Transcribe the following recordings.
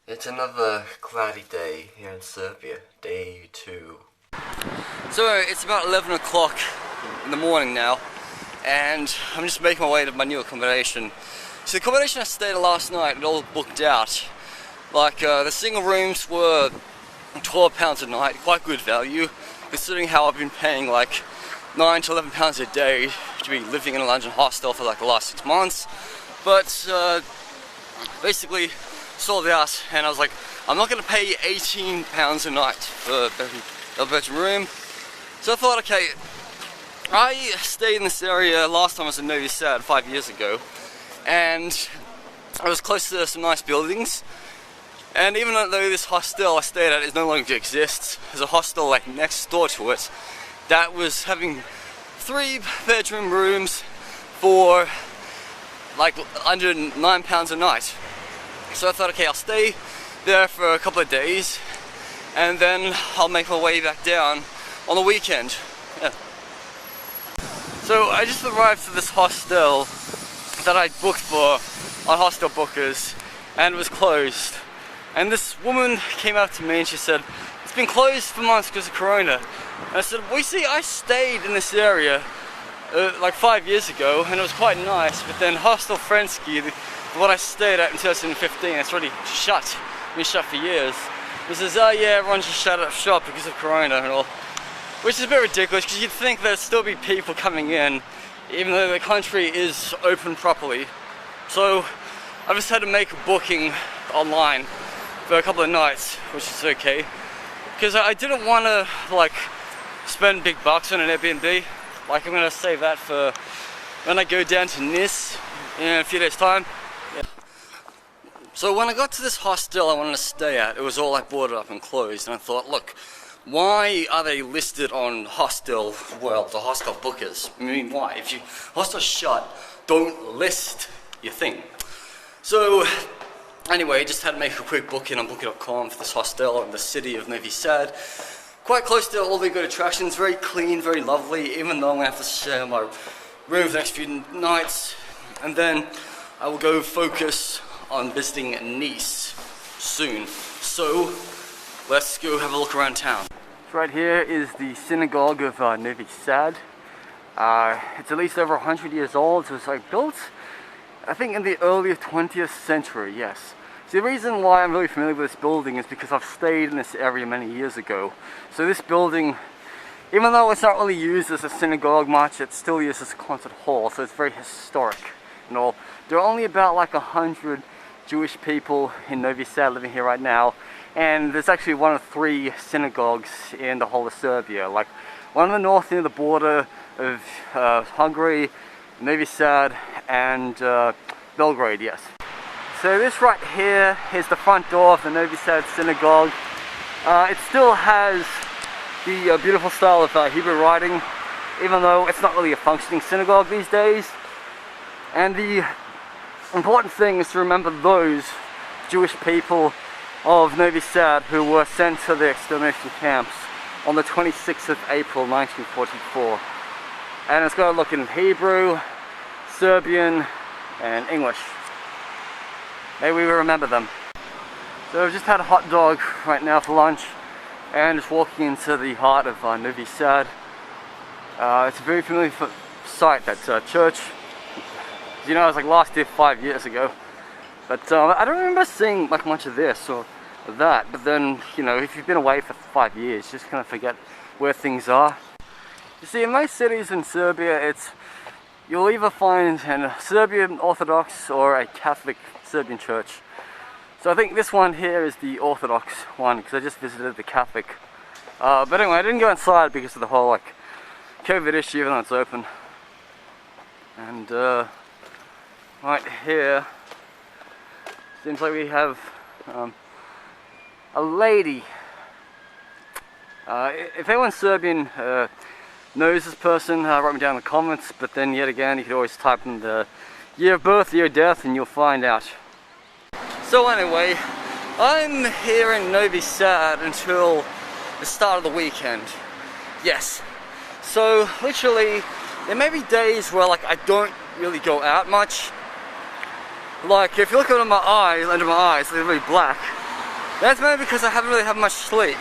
It's another cloudy day here in Serbia, day 2. So it's about 11 o'clock in the morning now, and I'm just making my way to my new accommodation. So the accommodation I stayed at last night, it all booked out. Like the single rooms were £12 a night, quite good value, considering how I've been paying like £9 to £11 a day to be living in a London hostel for like the last 6 months. But basically sold out, and I was like, I'm not going to pay £18 a night for a bedroom room. So I thought, okay, I stayed in this area last time I was in Novi Sad 5 years ago, and I was close to some nice buildings. And even though this hostel I stayed at is no longer exists, there's a hostel like next door to it that was having 3 bedroom rooms for like under £9 a night. So I thought, okay, I'll stay there for a couple of days and then I'll make my way back down on the weekend. Yeah. So I just arrived to this hostel that I booked for on Hostel Bookers, and it was closed. And this woman came up to me and she said, it's been closed for months because of Corona. And I said, well, you see, I stayed in this area like 5 years ago, and it was quite nice, but then Hostel Frensky, what I stayed at in 2015, it's already shut. Been shut for years. He says, oh yeah, everyone just shut up shop because of Corona and all. Which is a bit ridiculous, because you'd think there'd still be people coming in, even though the country is open properly. So I just had to make a booking online for a couple of nights, which is okay, because I didn't want to like spend big bucks on an Airbnb. Like, I'm gonna save that for when I go down to Nice in a few days time. Yeah. So when I got to this hostel I wanted to stay at, it was all like boarded up and closed, and I thought, look, why are they listed on Hostel World, the Hostel Bookers? I mean, why? If you hostel's shut, don't list your thing. So anyway, just had to make a quick booking on booking.com for this hostel in the city of Novi Sad. Quite close to all the good attractions, very clean, very lovely, even though I'm going to have to share my room for the next few nights. And then I will go focus on visiting Nice soon. So let's go have a look around town. Right here is the Synagogue of Novi Sad. It's at least over 100 years old. It was like built, I think, in the early 20th century, yes. So the reason why I'm really familiar with this building is because I've stayed in this area many years ago. So this building, even though it's not really used as a synagogue much, it's still used as a concert hall, so it's very historic and all. There are only about like 100 Jewish people in Novi Sad living here right now, and there's actually one of 3 synagogues in the whole of Serbia. Like one in the north near the border of Hungary, Novi Sad, and Belgrade, yes. So this right here is the front door of the Novi Sad Synagogue. It still has the beautiful style of Hebrew writing, even though it's not really a functioning synagogue these days. And the important thing is to remember those Jewish people of Novi Sad who were sent to the extermination camps on the 26th of April 1944. And it's got to look in Hebrew, Serbian, and English. May we remember them. So I've just had a hot dog right now for lunch, and just walking into the heart of Novi Sad. It's a very familiar sight, that church. You know, I was like last here 5 years ago, but I don't remember seeing like much of this or that. But then, you know, if you've been away for 5 years, you just kind of forget where things are. You see, in most cities in Serbia, you'll either find a Serbian Orthodox or a Catholic Serbian church. So I think this one here is the Orthodox one, because I just visited the Catholic. But anyway, I didn't go inside because of the whole like COVID issue, even though it's open. And right here seems like we have a lady. If anyone's Serbian knows this person, write me down in the comments. But then yet again, you could always type in the year of birth, year of death, and you'll find out. So anyway, I'm here in Novi Sad until the start of the weekend. Yes. So literally, there may be days where like I don't really go out much. Like if you look under my eyes, they're really black. That's maybe because I haven't really had much sleep.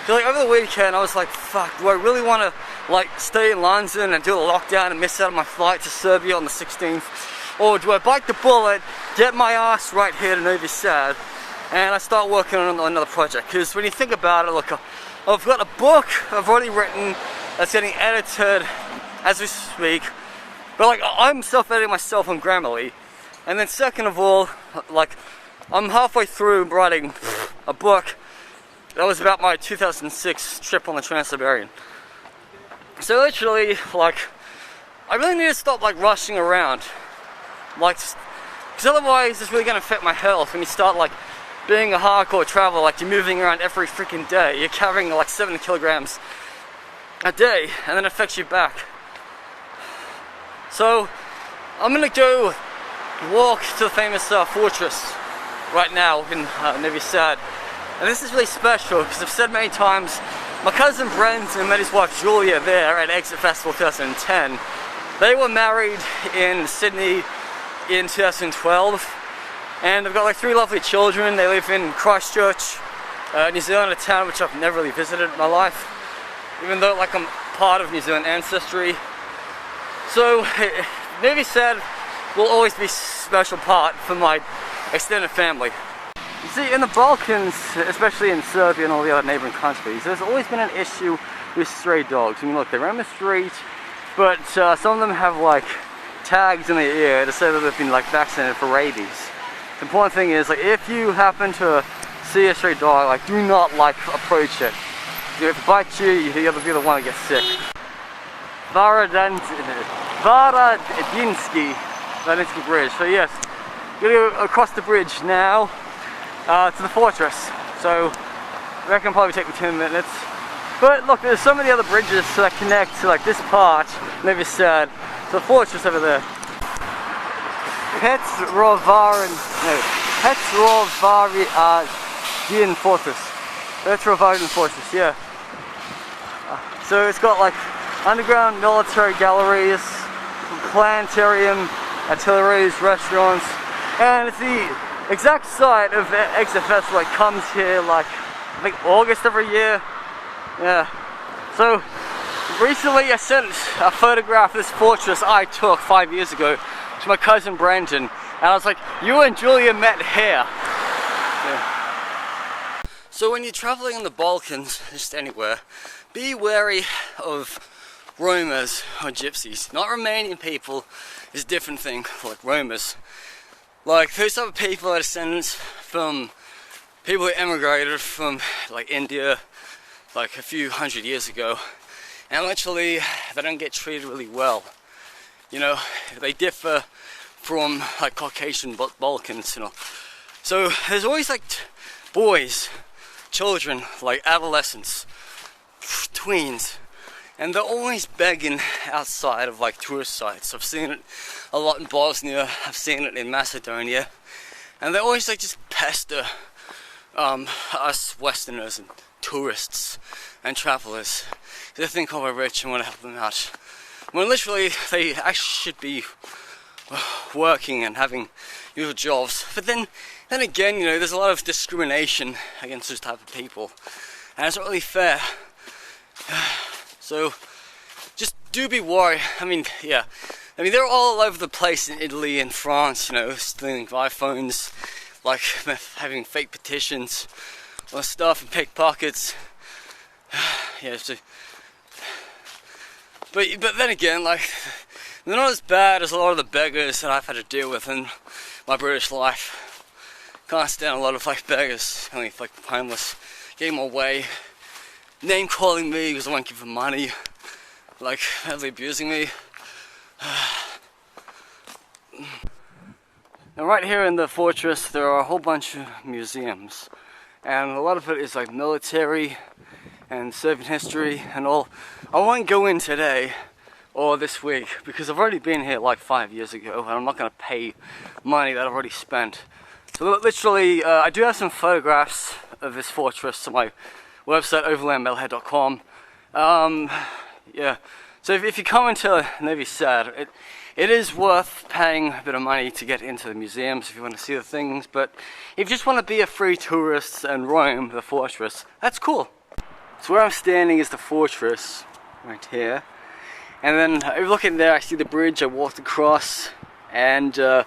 So like over the weekend I was like, fuck, do I really want to like stay in London and do a lockdown and miss out on my flight to Serbia on the 16th? Or do I bite the bullet, get my ass right here to Novi Sad, and I start working on another project? Because when you think about it, look, I've got a book I've already written that's getting edited as we speak, but like I'm self-editing myself on Grammarly. And then second of all, like I'm halfway through writing a book that was about my 2006 trip on the Trans-Siberian. So literally, like, I really need to stop like rushing around, like, because otherwise it's really gonna affect my health when you start like being a hardcore traveler. Like you're moving around every freaking day, you're carrying like 7 kilograms a day, and then it affects your back. So I'm gonna go walk to the famous fortress right now in Novi Sad. And this is really special because I've said many times, my cousin Brendan met his wife Julia there at Exit Festival 2010. They were married in Sydney in 2012, and they've got like 3 lovely children. They live in Christchurch, New Zealand, a town which I've never really visited in my life, even though like I'm part of New Zealand ancestry. So Novi Sad will always be a special part for my extended family. You see, in the Balkans, especially in Serbia and all the other neighboring countries, there's always been an issue with stray dogs. I mean, look, they roam the street, but some of them have like tags in their ear to say that they've been like vaccinated for rabies. The important thing is, like, if you happen to see a stray dog, like, do not like approach it. If it bites you, you're the one that gets sick. Varadinsky Bridge. So yes, we're gonna go across the bridge now to the fortress. So I reckon it'll probably take me 10 minutes. But look, there's so many other bridges that connect to like this part, Novi Sad, to the fortress over there. Petrovaradin Fortress. Petrovaradin Fortress, yeah. So it's got like underground military galleries, planetarium, artilleries, restaurants, and it's the exact site of the Exit Festival. Like comes here like I think August every year. Yeah. So recently I sent a photograph of this fortress I took 5 years ago to my cousin Brendan, and I was like, you and Julia met here. Yeah. So when you're traveling in the Balkans, just anywhere, be wary of Romas or Gypsies. Not Romanian people is a different thing, like Romas. Like those type of people are descendants from people who emigrated from like India like a few hundred years ago, and literally they don't get treated really well. You know, they differ from like Caucasian Balkans, you know. So there's always like boys, children, like adolescents, tweens, and they're always begging outside of like tourist sites. I've seen it a lot in Bosnia, I've seen it in Macedonia, and they always like just pester us Westerners and tourists and travelers. They think, oh, we're rich and want to help them out, when literally they actually should be working and having usual jobs. But then again, you know, there's a lot of discrimination against those type of people, and it's not really fair. So just do be worried. I mean, yeah, I mean they're all over the place in Italy and France, you know, stealing iPhones, like having fake petitions or stuff and pickpockets. Yeah, so, but then again, like, they're not as bad as a lot of the beggars that I've had to deal with in my British life. Can't stand a lot of like beggars, only like homeless, getting my way, name calling me because I won't give them money, like heavily abusing me. Now right here in the fortress there are a whole bunch of museums, and a lot of it is like military and Serbian history and all. I won't go in today or this week because I've already been here like 5 years ago, and I'm not going to pay money that I've already spent. So literally, I do have some photographs of this fortress on my website, overlandmetalhead.com. Yeah, so if you come into Novi Sad, It is worth paying a bit of money to get into the museums if you want to see the things, but if you just want to be a free tourist and roam the fortress, that's cool. So where I'm standing is the fortress, right here. And then overlooking there I see the bridge I walked across, and where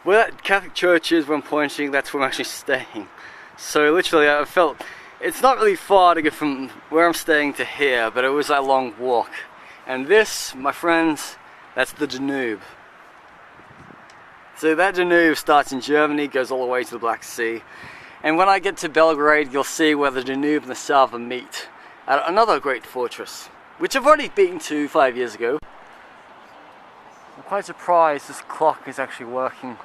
that Catholic church is where I'm pointing, that's where I'm actually staying. So literally I felt, it's not really far to get from where I'm staying to here, but it was a long walk. And this, my friends, that's the Danube. So that Danube starts in Germany, goes all the way to the Black Sea. And when I get to Belgrade, you'll see where the Danube and the Sava meet at another great fortress, which I've already been to 5 years ago. I'm quite surprised this clock is actually working.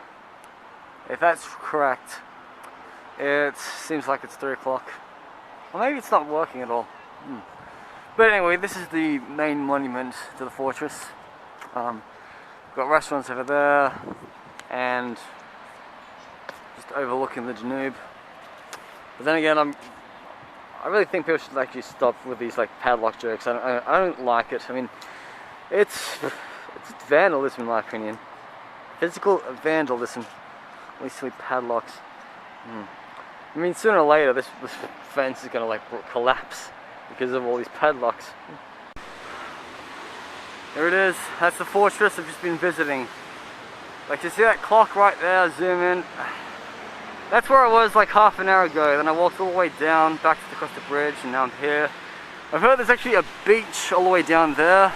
If that's correct, it seems like it's 3 o'clock. Or maybe it's not working at all. But anyway, this is the main monument to the fortress. Got restaurants over there, and just overlooking the Danube. But then again, I really think people should actually stop with these like padlock jokes. I don't like it. I mean, it's vandalism in my opinion. Physical vandalism. At least silly padlocks. I mean, sooner or later, this fence is gonna like collapse because of all these padlocks. There it is. That's the fortress I've just been visiting. Like, you see that clock right there? Zoom in. That's where I was like half an hour ago. Then I walked all the way down, back across the bridge, and now I'm here. I've heard there's actually a beach all the way down there.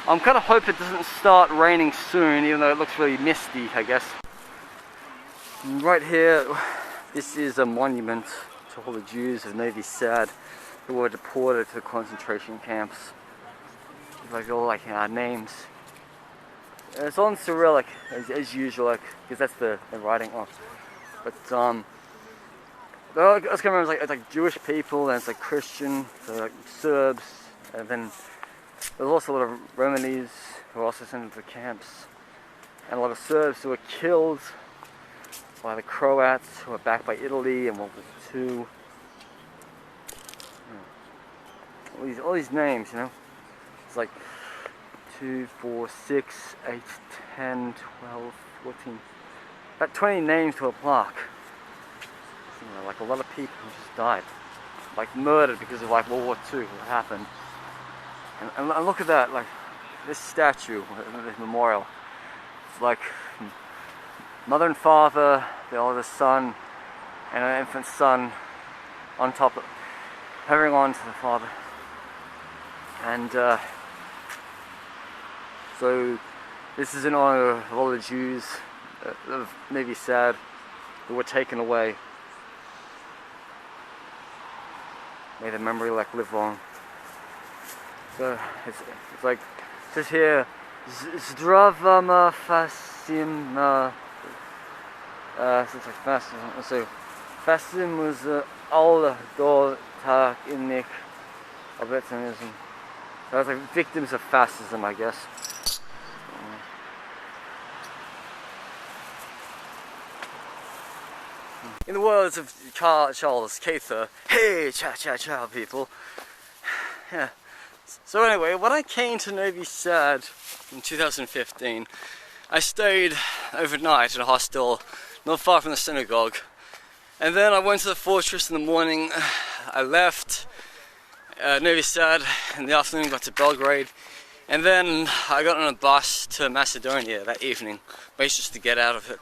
I'm kind of hoping it doesn't start raining soon, even though it looks really misty, I guess. And right here, this is a monument to all the Jews of Novi Sad who were deported to the concentration camps. Like all like names. And it's all in Cyrillic as usual, like, because that's the writing on. But I was remember it's like Jewish people, and it's like Christian, so like Serbs, and then there's also a lot of Romanis who were also sent into the camps, and a lot of Serbs who were killed by the Croats who were backed by Italy in World War II. All these names, you know. It's like 2, 4, 6, 8, 10, 12, 14. About 20 names to a plaque. You know, like a lot of people just died. Like murdered because of like World War II, what happened. And look at that, like this statue, this memorial. It's like mother and father, the oldest son, and an infant son on top of, hovering on to the father. And so this is in honor of all the Jews of Novi Sad who were taken away. May their memory like live on. So it's like, it says here, Zdravama Fasim, so it's like fascism. So fascism was all do tak innik obecnism. So it's like victims of fascism, I guess. In the words of Charles Cather, hey, cha people. Yeah. So anyway, when I came to Novi Sad in 2015, I stayed overnight in a hostel not far from the synagogue. And then I went to the fortress in the morning. I left Novi Sad in the afternoon, got to Belgrade. And then I got on a bus to Macedonia that evening, basically just to get out of it.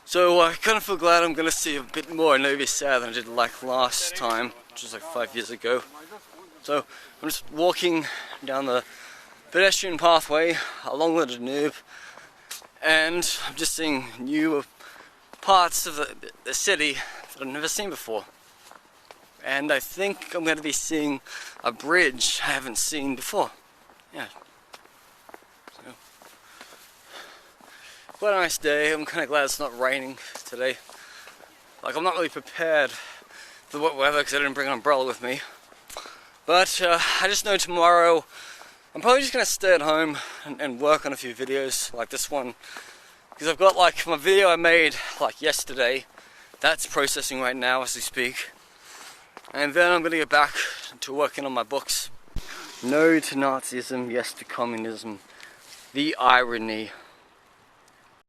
So I kind of feel glad I'm going to see a bit more Novi Sad than I did like last time, which was like 5 years ago. So I'm just walking down the pedestrian pathway along the Danube, and I'm just seeing new parts of the city that I've never seen before. And I think I'm going to be seeing a bridge I haven't seen before. Yeah. So, quite a nice day. I'm kind of glad it's not raining today. Like, I'm not really prepared for the wet weather because I didn't bring an umbrella with me. But I just know tomorrow I'm probably just going to stay at home and work on a few videos like this one. Because I've got like my video I made like yesterday. That's processing right now as we speak. And then I'm going to get back to working on my books. No to Nazism, yes to communism. The irony.